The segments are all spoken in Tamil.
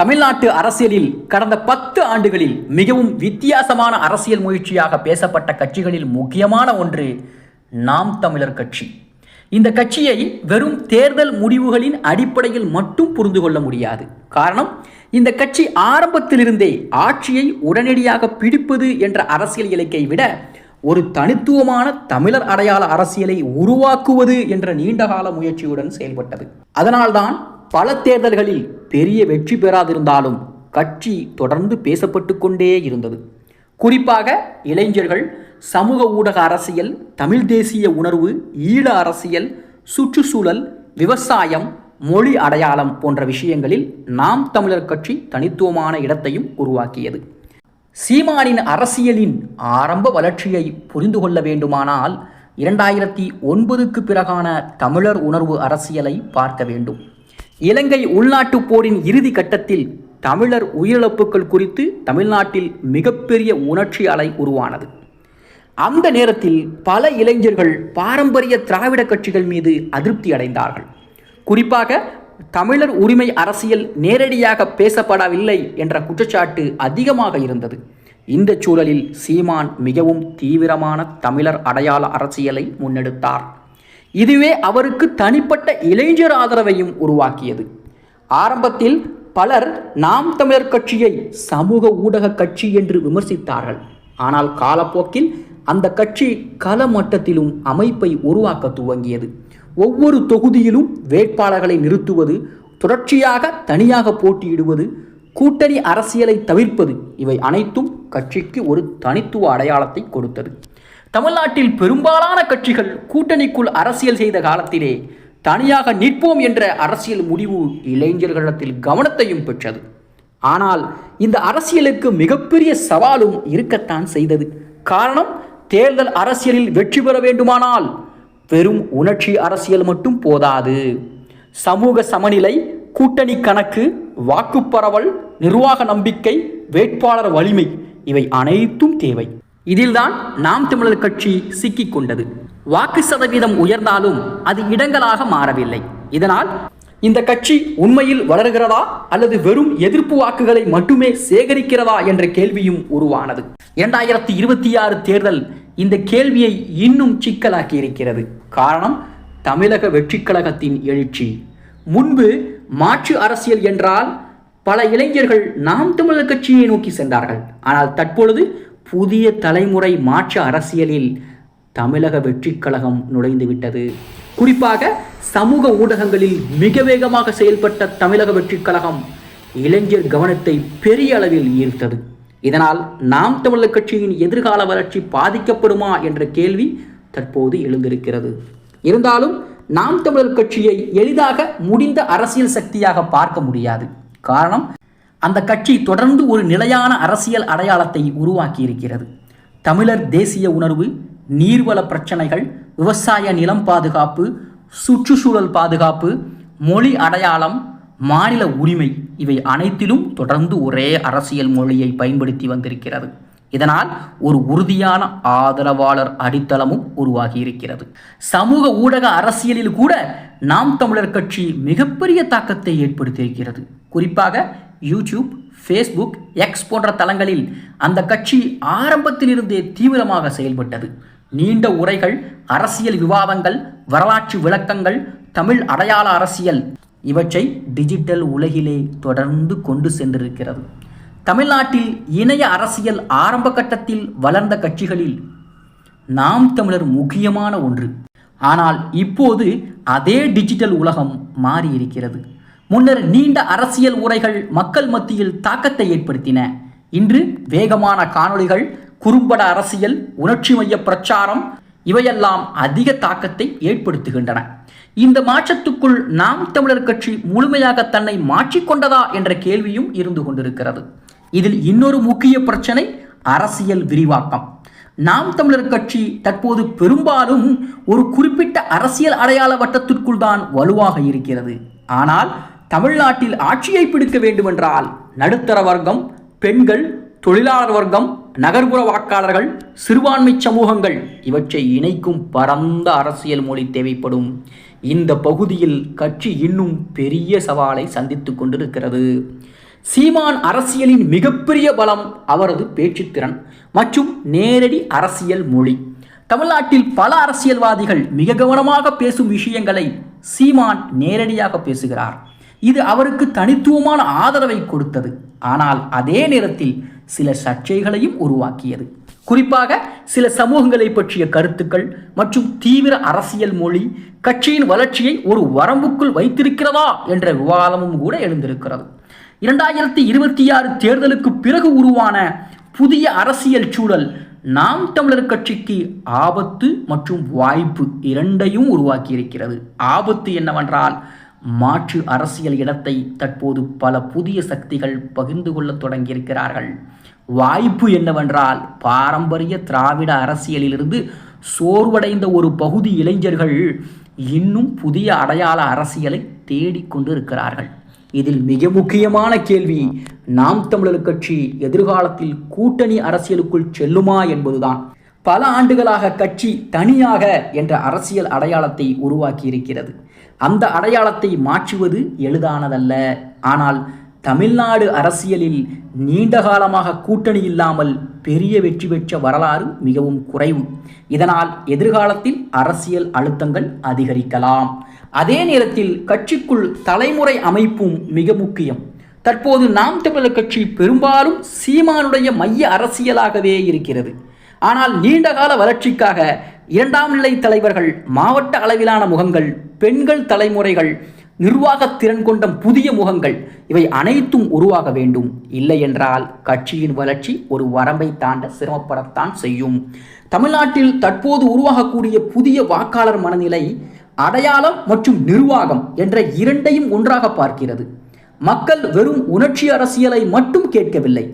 தமிழ்நாட்டு அரசியலில் கடந்த 10 ஆண்டுகளில் மிகவும் வித்தியாசமான அரசியல் முயற்சியாக பேசப்பட்ட கட்சிகளில் முக்கியமான ஒன்று நாம் தமிழர் கட்சி. இந்த கட்சியை வெறும் தேர்தல் முடிவுகளின் அடிப்படையில் மட்டும் புரிந்து கொள்ள முடியாது. காரணம், இந்த கட்சி ஆரம்பத்திலிருந்தே ஆட்சியை உடனடியாக பிடிப்பது என்ற அரசியல் இலக்கை விட ஒரு தனித்துவமான தமிழர் அடையாள அரசியலை உருவாக்குவது என்ற நீண்டகால முயற்சியுடன் செயல்பட்டது. அதனால்தான் பல தேர்தல்களில் பெரிய வெற்றி பெறாதிருந்தாலும் கட்சி தொடர்ந்து பேசப்பட்டு கொண்டே இருந்தது. குறிப்பாக இளைஞர்கள், சமூக ஊடக அரசியல், தமிழ் தேசிய உணர்வு, ஈழ அரசியல், சுற்றுச்சூழல், விவசாயம், மொழி அடையாளம் போன்ற விஷயங்களில் நாம் தமிழர் கட்சி தனித்துவமான இடத்தையும் உருவாக்கியது. சீமானின் அரசியலின் ஆரம்ப வளர்ச்சியை புரிந்து கொள்ள வேண்டுமானால் 2009க்கு பிறகான தமிழர் உணர்வு அரசியலை பார்க்க வேண்டும். இலங்கை உள்நாட்டு போரின் இறுதி கட்டத்தில் தமிழர் உயிரிழப்புகள் குறித்து தமிழ்நாட்டில் மிகப்பெரிய உணர்ச்சி அலை உருவானது. அந்த நேரத்தில் பல இளைஞர்கள் பாரம்பரிய திராவிட கட்சிகள் மீது அதிருப்தி அடைந்தார்கள். குறிப்பாக தமிழர் உரிமை அரசியல் நேரடியாக பேசப்படவில்லை என்ற குற்றச்சாட்டு அதிகமாக இருந்தது. இந்த சூழலில் சீமான் மிகவும் தீவிரமான தமிழர் அடையாள அரசியலை முன்னெடுத்தார். இதுவே அவருக்கு தனிப்பட்ட இளைஞர் ஆதரவையும் உருவாக்கியது. ஆரம்பத்தில் பலர் நாம் தமிழர் கட்சியை சமூக ஊடக கட்சி என்று விமர்சித்தார்கள். ஆனால் காலப்போக்கில் அந்த கட்சி கள மட்டத்திலும் அமைப்பை உருவாக்க துவங்கியது. ஒவ்வொரு தொகுதியிலும் வேட்பாளர்களை நிறுத்துவது, தொடர்ச்சியாக தனியாக போட்டியிடுவது, கூட்டணி அரசியலை தவிர்ப்பது, இவை அனைத்தும் கட்சிக்கு ஒரு தனித்துவ அடையாளத்தை கொடுத்தது. தமிழ்நாட்டில் பெரும்பாலான கட்சிகள் கூட்டணிக்குள் அரசியல் செய்த காலத்திலே தனியாக நிற்போம் என்ற அரசியல் முடிவு இளைஞர்களிடத்தில் கவனத்தையும் பெற்றது. ஆனால் இந்த அரசியலுக்கு மிகப்பெரிய சவாலும் இருக்கத்தான் செய்தது. காரணம், தேர்தல் அரசியலில் வெற்றி பெற வேண்டுமானால் வெறும் உணர்ச்சி அரசியல் மட்டும் போதாது. சமூக சமநிலை, கூட்டணி கணக்கு, வாக்குப்பரவல், நிர்வாக நம்பிக்கை, வேட்பாளர் வலிமை, இவை அனைத்தும் தேவை. இதில்தான் நாம் தமிழர் கட்சி சிக்கிக் கொண்டது. வாக்கு சதவீதம் உயர்ந்தாலும் அது இடங்களாக மாறவில்லை. இதனால் இந்த கட்சி உண்மையில் வளர்கிறதா அல்லது வெறும் எதிர்ப்பு வாக்குகளை மட்டுமே சேகரிக்கிறதா என்ற கேள்வியும் உருவானது. 2026 தேர்தல் இந்த கேள்வியை இன்னும் சிக்கலாக்கி இருக்கிறது. காரணம், தமிழக வெற்றிக் கழகத்தின் எழுச்சி. முன்பு மாற்று அரசியல் என்றால் பல இளைஞர்கள் நாம் தமிழர் கட்சியை நோக்கி சென்றார்கள். ஆனால் தற்பொழுது புதிய தலைமுறை மாற்று அரசியலில் தமிழக வெற்றிக் கழகம் நுழைந்து விட்டது. குறிப்பாக சமூக ஊடகங்களில் மிக வேகமாக செயல்பட்ட தமிழக வெற்றிக் கழகம் இளைஞர் கவனத்தை பெரிய அளவில் ஈர்த்தது. இதனால் நாம் தமிழர் கட்சியின் எதிர்கால வளர்ச்சி பாதிக்கப்படுமா என்ற கேள்வி தற்போது எழுந்திருக்கிறது. இருந்தாலும் நாம் தமிழர் கட்சியை எளிதாக முடிந்த அரசியல் சக்தியாக பார்க்க முடியாது. காரணம், அந்த கட்சி தொடர்ந்து ஒரு நிலையான அரசியல் அடையாளத்தை உருவாக்கி இருக்கிறது. தமிழர் தேசிய உணர்வு, நீர்வள பிரச்சனைகள், விவசாய நிலம் பாதுகாப்பு, சுற்றுச்சூழல் பாதுகாப்பு, மொழி அடையாளம், மாநில உரிமை, இவை அனைத்திலும் தொடர்ந்து ஒரே அரசியல் மொழியை பயன்படுத்தி வந்திருக்கிறது. இதனால் ஒரு உறுதியான ஆதரவாளர் அடித்தளமும் உருவாகி இருக்கிறது. சமூக ஊடக அரசியலில் கூட நாம் தமிழர் கட்சி மிகப்பெரிய தாக்கத்தை ஏற்படுத்தியிருக்கிறது. குறிப்பாக யூடியூப், ஃபேஸ்புக், எக்ஸ் போன்ற தளங்களில் அந்த கட்சி ஆரம்பத்திலிருந்தே தீவிரமாக செயல்பட்டது. நீண்ட உரைகள், அரசியல் விவாதங்கள், வரலாற்று விளக்கங்கள், தமிழ் அடையாள அரசியல், இவற்றை டிஜிட்டல் உலகிலே தொடர்ந்து கொண்டு சென்றிருக்கிறது. தமிழ்நாட்டில் இணைய அரசியல் ஆரம்ப கட்டத்தில் வளர்ந்த கட்சிகளில் நாம் தமிழர் முக்கியமான ஒன்று. ஆனால் இப்போது அதே டிஜிட்டல் உலகம் மாறியிருக்கிறது. முன்னர் நீண்ட அரசியல் உரைகள் மக்கள் மத்தியில் தாக்கத்தை ஏற்படுத்தின. இன்று வேகமான காணொளிகள், குறும்பட அரசியல், உணர்ச்சி மைய பிரச்சாரம், இவையெல்லாம் அதிக தாக்கத்தை ஏற்படுத்துகின்றன. இந்த மாற்றத்துக்குள் நாம் தமிழர் கட்சி முழுமையாக தன்னை மாற்றிக்கொண்டதா என்ற கேள்வியும் இருந்து கொண்டிருக்கிறது. இதில் இன்னொரு முக்கிய பிரச்சனை அரசியல் விரிவாக்கம். நாம் தமிழர் கட்சி தற்போது பெரும்பாலும் ஒரு குறிப்பிட்ட அரசியல் அடையாள வட்டத்திற்குள் தான் வலுவாக இருக்கிறது. ஆனால் தமிழ்நாட்டில் ஆட்சியை பிடிக்க வேண்டுமென்றால் நடுத்தர வர்க்கம், பெண்கள், தொழிலாளர் வர்க்கம், நகர்ப்புற வாக்காளர்கள், சிறுபான்மை சமூகங்கள், இவற்றை இணைக்கும் பரந்த அரசியல் மொழி தேவைப்படும். இந்த பகுதியில் கட்சி இன்னும் பெரிய சவாலை சந்தித்து கொண்டிருக்கிறது. சீமான் அரசியலின் மிகப்பெரிய பலம் அவரது பேச்சுத்திறன் மற்றும் நேரடி அரசியல் மொழி. தமிழ்நாட்டில் பல அரசியல்வாதிகள் மிக கவனமாக பேசும் விஷயங்களை சீமான் நேரடியாக பேசுகிறார். இது அவருக்கு தனித்துவமான ஆதரவை கொடுத்தது. ஆனால் அதே நேரத்தில் சில சர்ச்சைகளையும் உருவாக்கியது. குறிப்பாக சில சமூகங்களை பற்றிய கருத்துக்கள் மற்றும் தீவிர அரசியல் மொழி கட்சியின் வளர்ச்சியை ஒரு வரம்புக்குள் வைத்திருக்கிறதா என்ற விவாதமும் கூட எழுந்திருக்கிறது. 2026 தேர்தலுக்கு பிறகு உருவான புதிய அரசியல் சூழல் நாம் தமிழர் கட்சிக்கு ஆபத்து மற்றும் வாய்ப்பு இரண்டையும் உருவாக்கியிருக்கிறது. ஆபத்து என்னவென்றால், மாற்று அரசியல் இடத்தை தற்போது பல புதிய சக்திகள் பகிர்ந்து கொள்ள தொடங்கியிருக்கிறார்கள். வாய்ப்பு என்னவென்றால், பாரம்பரிய திராவிட அரசியலிலிருந்து சோர்வடைந்த ஒரு பகுதி இளைஞர்கள் இன்னும் புதிய அடையாள அரசியலை தேடிக்கொண்டு இருக்கிறார்கள். இதில் மிக முக்கியமான கேள்வி, நாம் தமிழர் கட்சி எதிர்காலத்தில் கூட்டணி அரசியலுக்குள் செல்லுமா என்பதுதான். பல ஆண்டுகளாக கட்சி தனியாக என்ற அரசியல் அடையாளத்தை உருவாக்கி இருக்கிறது. அந்த அடையாளத்தை மாற்றுவது எளிதானதல்ல. ஆனால் தமிழ்நாடு அரசியலில் நீண்ட காலமாக கூட்டணி இல்லாமல் பெரிய வெற்றி பெற்ற வரலாறு மிகவும் குறைவு. இதனால் எதிர்காலத்தில் அரசியல் அழுத்தங்கள் அதிகரிக்கலாம். அதே நேரத்தில் கட்சிக்குள் தலைமுறை அமைப்பும் மிக முக்கியம். தற்போது நாம் தமிழர் கட்சி பெரும்பாலும் சீமானுடைய மைய அரசியலாகவே இருக்கிறது. ஆனால் நீண்டகால வளர்ச்சிக்காக இரண்டாம் நிலை தலைவர்கள், மாவட்ட அளவிலான முகங்கள், பெண்கள் தலைமுறைகள், நிர்வாகத்திறன் கொண்ட புதிய முகங்கள், இவை அனைத்தும் உருவாக வேண்டும். இல்லை என்றால் கட்சியின் வளர்ச்சி ஒரு வரம்பை தாண்ட சிரமப்படத்தான் செய்யும். தமிழ்நாட்டில் தற்போது உருவாகக்கூடிய புதிய வாக்காளர் மனநிலை அடையாளம் மற்றும் நிர்வாகம் என்ற இரண்டையும் ஒன்றாக பார்க்கிறது. மக்கள் வெறும் உணர்ச்சி அரசியலை மட்டும் கேட்கவில்லை,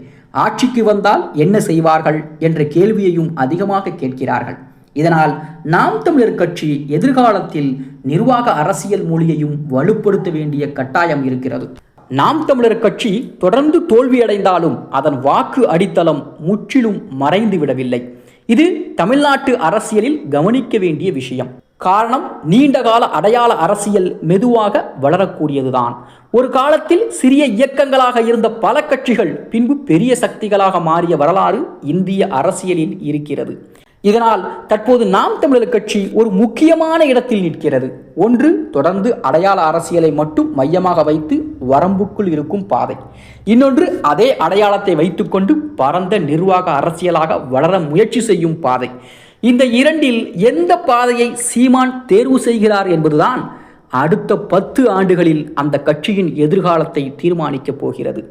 ஆட்சிக்கு வந்தால் என்ன செய்வார்கள் என்ற கேள்வியையும் அதிகமாக கேட்கிறார்கள். இதனால் நாம் தமிழர் கட்சி எதிர்காலத்தில் நிர்வாக அரசியல் மொழியையும் வலுப்படுத்த வேண்டிய கட்டாயம் இருக்கிறது. நாம் தமிழர் கட்சி தொடர்ந்து தோல்வியடைந்தாலும் அதன் வாக்கு அடித்தளம் முற்றிலும் மறைந்து விடவில்லை. இது தமிழ்நாட்டு அரசியலில் கவனிக்க வேண்டிய விஷயம். காரணம், நீண்டகால அடையாள அரசியல் மெதுவாக வளரக்கூடியதுதான். ஒரு காலத்தில் சிறிய இயக்கங்களாக இருந்த பல கட்சிகள் பின்பு பெரிய சக்திகளாக மாறிய வரலாறு இந்திய அரசியலில் இருக்கிறது. இதனால் தற்போது நாம் தமிழர் கட்சி ஒரு முக்கியமான இடத்தில் நிற்கிறது. ஒன்று, தொடர்ந்து அடையாள அரசியலை மட்டும் மையமாக வைத்து வரம்புக்குள் இருக்கும் பாதை. இன்னொன்று, அதே அடையாளத்தை வைத்துக்கொண்டு பரந்த நிர்வாக அரசியலாக வளர முயற்சி செய்யும் பாதை. இந்த இரண்டில் எந்த பாதையை சீமான் தேர்வு செய்கிறார் என்பதுதான் அடுத்த 10 ஆண்டுகளில் அந்த கட்சியின் எதிர்காலத்தை தீர்மானிக்கப் போகிறது.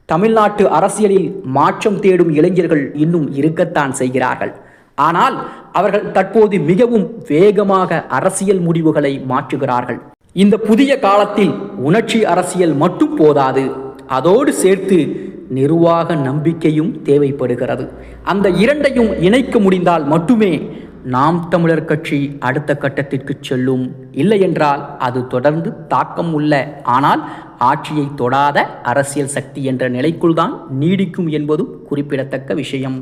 தமிழ்நாட்டு அரசியலில் மாற்றம் தேடும் இளைஞர்கள் இன்னும் இருக்கத்தான் செய்கிறார்கள். ஆனால் அவர்கள் தற்போது மிகவும் வேகமாக அரசியல் முடிவுகளை மாற்றுகிறார்கள். இந்த புதிய காலத்தில் உணர்ச்சி அரசியல் மட்டும் போதாது, அதோடு சேர்த்து நிர்வாக நம்பிக்கையும் தேவைப்படுகிறது. அந்த இரண்டையும் இணைக்க முடிந்தால் மட்டுமே நாம் தமிழர் கட்சி அடுத்த கட்டத்திற்கு செல்லும். இல்லை என்றால் அது தொடர்ந்து தாக்கம் உள்ள ஆனால் ஆட்சியை தொடாத அரசியல் சக்தி என்ற நிலைக்குள்தான் நீடிக்கும் என்பதும் குறிப்பிடத்தக்க விஷயம்.